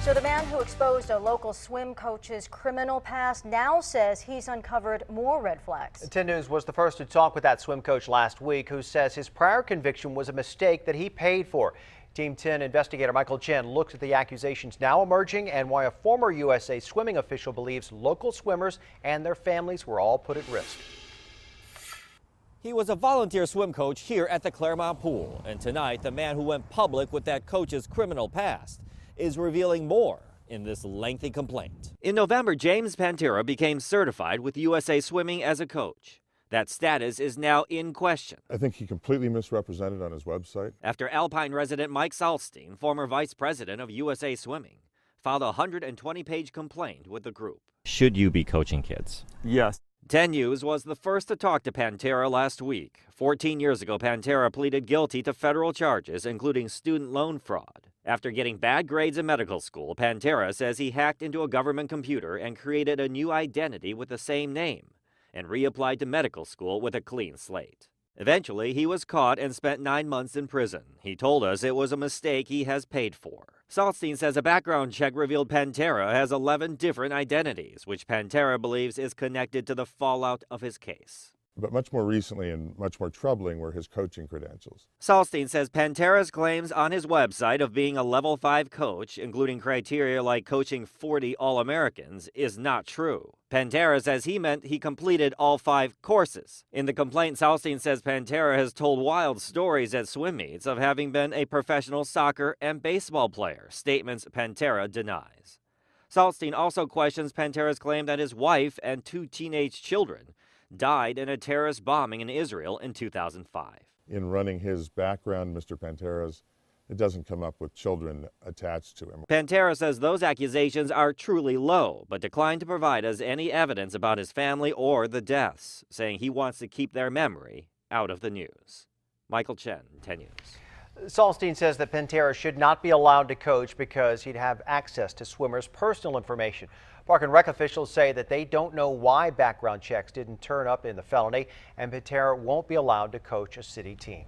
So the man who exposed a local swim coach's criminal past now says he's uncovered more red flags. 10 News was the first to talk with that swim coach last week, who says his prior conviction was a mistake that he paid for. Team 10 investigator Michael Chen looks at the accusations now emerging and why a former USA swimming official believes local swimmers and their families were all put at risk. He was a volunteer swim coach here at the Claremont Pool, and tonight the man who went public with that coach's criminal past is revealing more in this lengthy complaint. In November, James Pantera became certified with USA Swimming as a coach. That status is now in question. I think he completely misrepresented on his website. After Alpine resident Mike Salstein, former vice president of USA Swimming, filed a 120-page complaint with the group. Should you be coaching kids? Yes. 10 News was the first to talk to Pantera last week. 14 years ago, Pantera pleaded guilty to federal charges, including student loan fraud. After getting bad grades in medical school, Pantera says he hacked into a government computer and created a new identity with the same name and reapplied to medical school with a clean slate. Eventually, he was caught and spent 9 months in prison. He told us it was a mistake he has paid for. Salstein says a background check revealed Pantera has 11 different identities, which Pantera believes is connected to the fallout of his case. But much more recently and much more troubling were his coaching credentials. Salstein says Pantera's claims on his website of being a level 5 coach, including criteria like coaching 40 All-Americans, is not true. Pantera says he meant he completed all 5 courses. In the complaint, Salstein says Pantera has told wild stories at swim meets of having been a professional soccer and baseball player, statements Pantera denies. Salstein also questions Pantera's claim that his wife and 2 teenage children died in a terrorist bombing in Israel in 2005. In running his background, Mr. Pantera's, it doesn't come up with children attached to him. Pantera says those accusations are truly low, but declined to provide us any evidence about his family or the deaths, saying he wants to keep their memory out of the news. Michael Chen, 10 News. Salstein says that Pantera should not be allowed to coach because he'd have access to swimmers' personal information. Park and Rec officials say that they don't know why background checks didn't turn up in the felony, and Pantera won't be allowed to coach a city team.